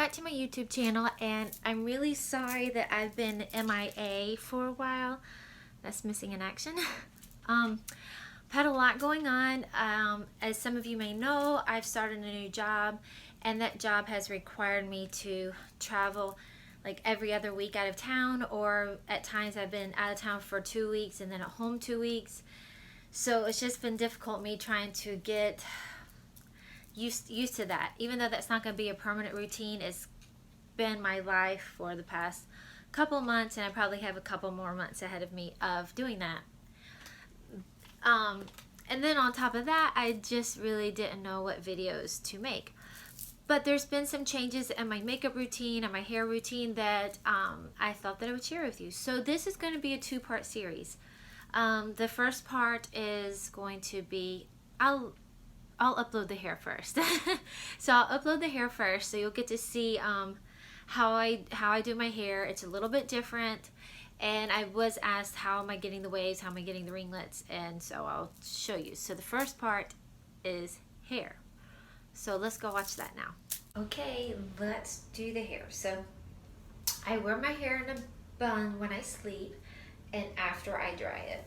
back to my YouTube channel, and I'm really sorry that I've been MIA for a while. That's missing in action. I've had a lot going on. As some of you may know, I've started a new job, and that job has required me to travel like every other week out of town, or at times I've been out of town for 2 weeks and then at home 2 weeks. So it's just been difficult me trying to get used to that. Even though that's not going to be a permanent routine, it's been my life for the past couple months, and I probably have a couple more months ahead of me of doing that. And then on top of that, I just really didn't know what videos to make. But there's been some changes in my makeup routine and my hair routine that I thought that I would share with you. So this is going to be a 2-part series. The first part is going to be, I'll upload the hair first. So I'll upload the hair first, so you'll get to see how I do my hair. It's a little bit different, and I was asked, how am I getting the waves, how am I getting the ringlets, and so I'll show you. So the first part is hair. So let's go watch that now. Okay, let's do the hair. So I wear my hair in a bun when I sleep and after I dry it.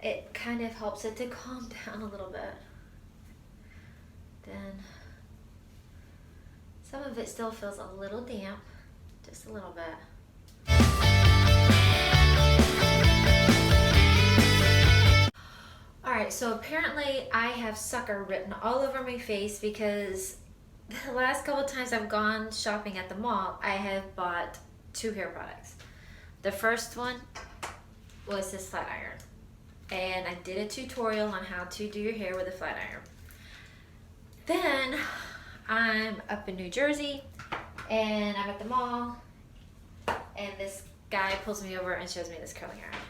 It kind of helps it to calm down a little bit. Then some of it still feels a little damp, just a little bit. Alright, so apparently I have sucker written all over my face because the last couple times I've gone shopping at the mall, I have bought 2 hair products. The first one was this flat iron. And I did a tutorial on how to do your hair with a flat iron. Then I'm up in New Jersey and I'm at the mall, and this guy pulls me over and shows me this curling iron.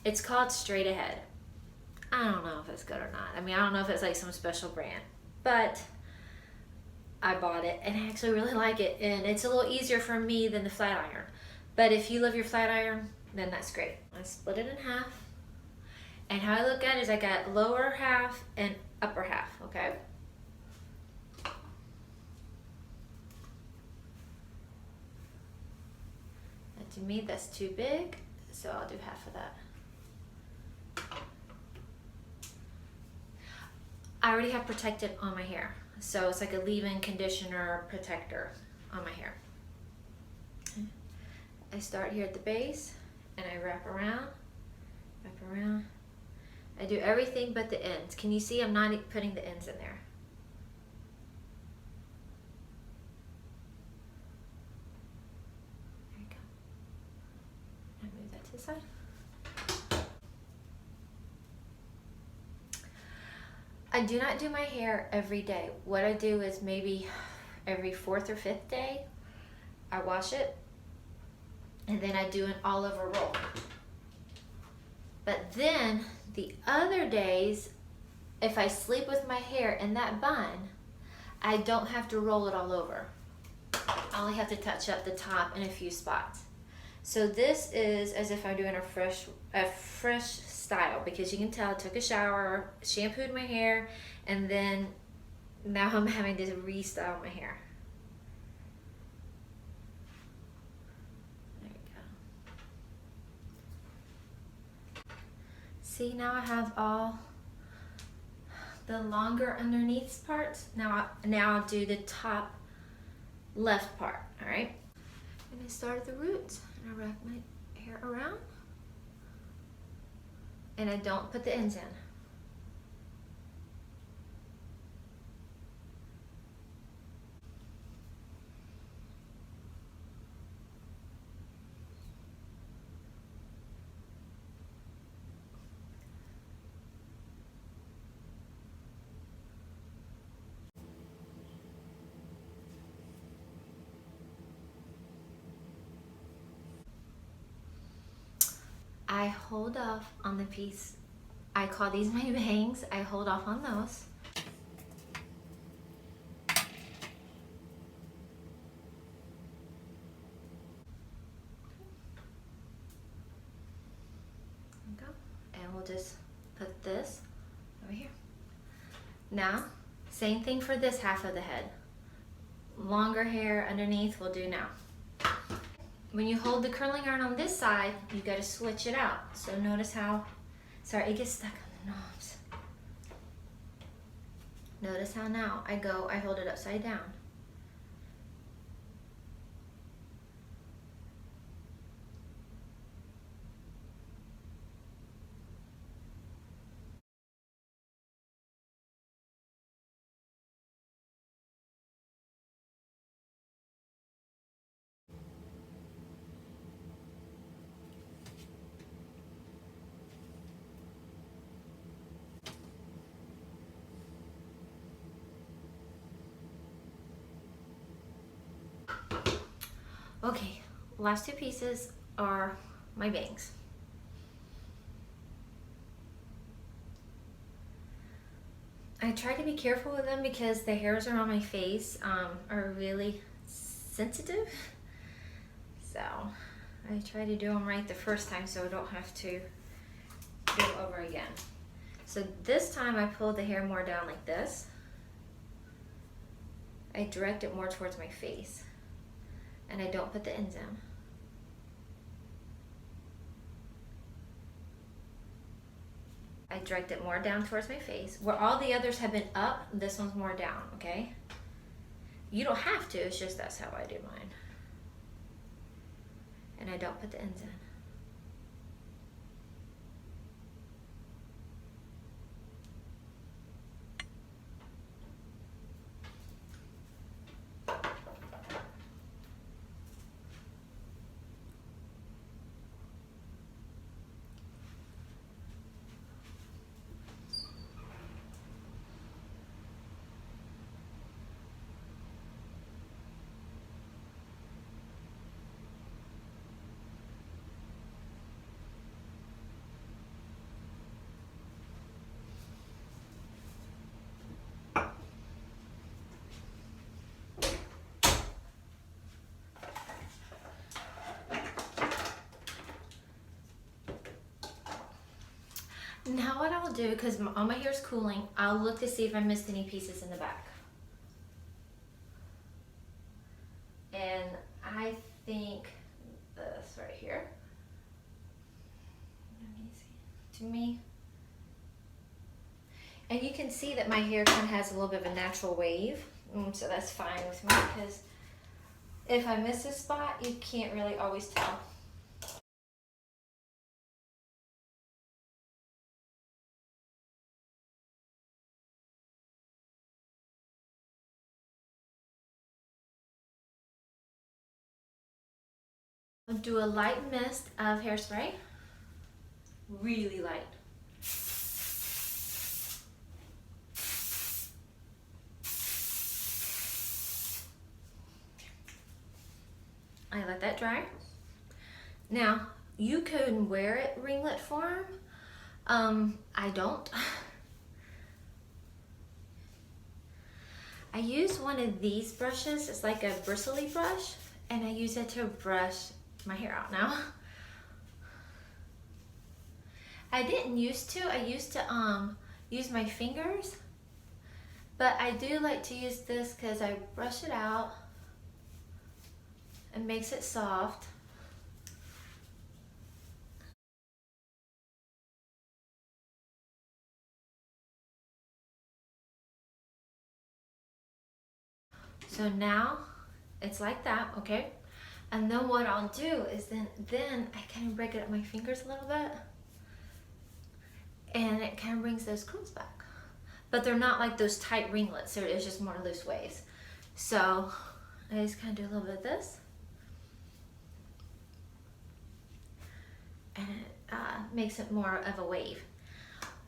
It's called Straight Ahead. I don't know if it's good or not. I mean, I don't know if it's like some special brand, but I bought it and I actually really like it, and it's a little easier for me than the flat iron. But if you love your flat iron, then that's great. I split it in half. And how I look at it is I got lower half and upper half, okay? And to me, that's too big, so I'll do half of that. I already have protectant on my hair, so it's like a leave-in conditioner protector on my hair. I start here at the base, and I wrap around. I do everything but the ends. Can you see I'm not putting the ends in there? There you go. Now move that to the side. I do not do my hair every day. What I do is maybe every 4th or 5th day, I wash it, and then I do an all-over roll. But then the other days, if I sleep with my hair in that bun, I don't have to roll it all over. I only have to touch up the top in a few spots. So this is as if I'm doing a fresh style, because you can tell I took a shower, shampooed my hair, and then now I'm having to restyle my hair. See, now I have all the longer underneath parts. Now I'll do the top left part, all right? And I start at the roots, and I wrap my hair around, and I don't put the ends in. I hold off on the piece, I call these my bangs, I hold off on those. There we go. And we'll just put this over here. Now, same thing for this half of the head. longer hair underneath will do now. When you hold the curling iron on this side, you got to switch it out. So notice how, sorry, it gets stuck on the knobs. Notice how now I hold it upside down. Okay, last two pieces are my bangs. I try to be careful with them because the hairs around my face are really sensitive. So I try to do them right the first time so I don't have to do it over again. So this time I pulled the hair more down like this. I direct it more towards my face and I don't put the ends in. I direct it more down towards my face. Where all the others have been up, this one's more down, okay? You don't have to, it's just that's how I do mine. And I don't put the ends in. Now what I'll do, because all my hair is cooling, I'll look to see if I missed any pieces in the back. And I think this right here, let me see, to me. And you can see that my hair kind of has a little bit of a natural wave, so that's fine with me because if I miss a spot, you can't really always tell. I'll do a light mist of hairspray, really light. I let that dry. Now, you can wear it ringlet form. I don't. I use one of these brushes. It's like a bristly brush, and I use it to brush my hair out now. I didn't used to. I used to use my fingers, but I do like to use this because I brush it out. It makes it soft. So now it's like that, okay? And then what I'll do is then I kind of break it up my fingers a little bit, and it kind of brings those curls back. But they're not like those tight ringlets. It's just more loose waves. So I just kind of do a little bit of this, and it makes it more of a wave.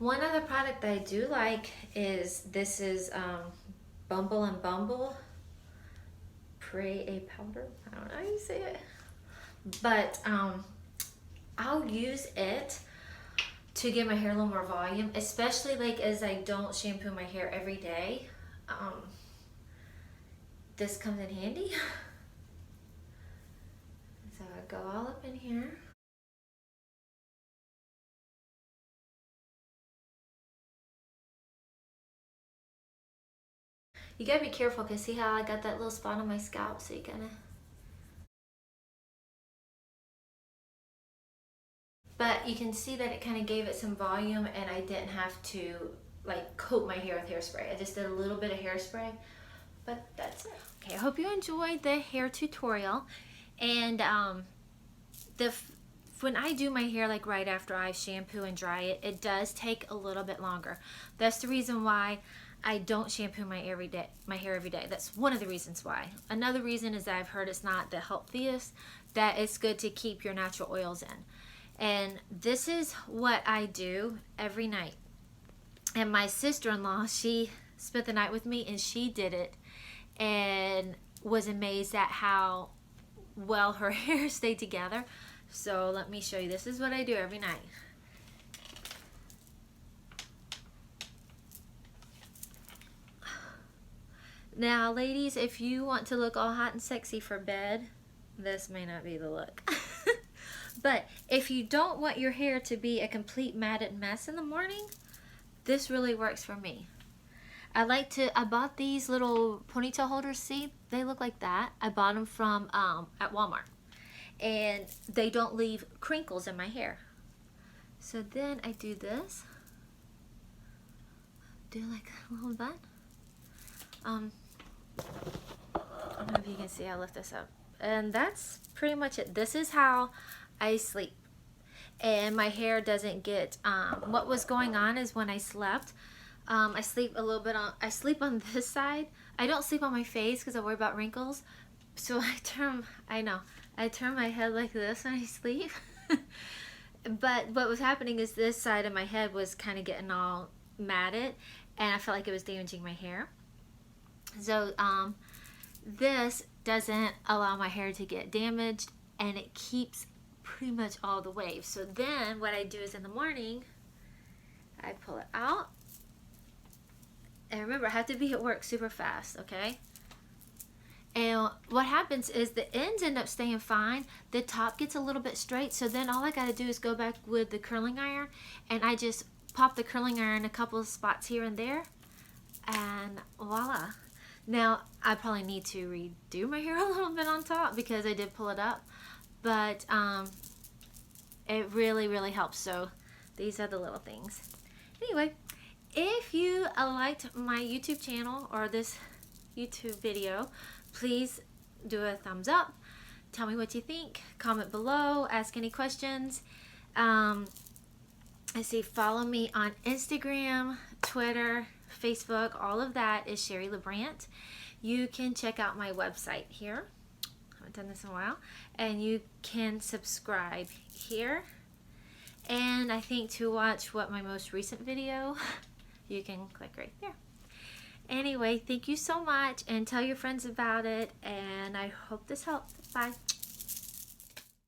One other product that I do like is this is Bumble and Bumble Pray a powder. I don't know how you say it, but I'll use it to give my hair a little more volume, especially like as I don't shampoo my hair every day. This comes in handy. So I go all up in here. You gotta be careful because see how I got that little spot on my scalp, so you kind of. But you can see that it kind of gave it some volume, and I didn't have to like coat my hair with hairspray. I just did a little bit of hairspray, but that's it. Okay, I hope you enjoyed the hair tutorial. And when I do my hair like right after I shampoo and dry it, it does take a little bit longer. That's the reason why I don't shampoo my hair every day. That's one of the reasons why. Another reason is that I've heard it's not the healthiest, that it's good to keep your natural oils in. And this is what I do every night. And my sister-in-law, she spent the night with me and she did it and was amazed at how well her hair stayed together. So let me show you. This is what I do every night. Now, ladies, if you want to look all hot and sexy for bed, this may not be the look. But if you don't want your hair to be a complete matted mess in the morning, this really works for me. I bought these little ponytail holders, see? They look like that. I bought them from at Walmart. And they don't leave crinkles in my hair. So then I do this. Do like a little bun. I don't know if you can see, I'll lift this up. And that's pretty much it. This is how I sleep. And my hair doesn't get, what was going on is when I slept, I sleep a little bit I sleep on this side. I don't sleep on my face because I worry about wrinkles. So I turn my head like this when I sleep. But what was happening is this side of my head was kind of getting all matted, and I felt like it was damaging my hair. So this doesn't allow my hair to get damaged, and it keeps pretty much all the waves. So then what I do is in the morning, I pull it out. And remember, I have to be at work super fast, okay? And what happens is the ends end up staying fine. The top gets a little bit straight. So then all I got to do is go back with the curling iron. And I just pop the curling iron a couple of spots here and there. And voila. Now, I probably need to redo my hair a little bit on top because I did pull it up. But it really, really helps. So these are the little things. Anyway, if you liked my YouTube channel or this YouTube video, please do a thumbs up. Tell me what you think. Comment below. Ask any questions. Follow me on Instagram, Twitter, Facebook. All of that is Sheri LaBrant. You can check out my website here. I haven't done this in a while. And you can subscribe here. And I think to watch my most recent video, you can click right there. Anyway, thank you so much, and tell your friends about it, and I hope this helped. Bye.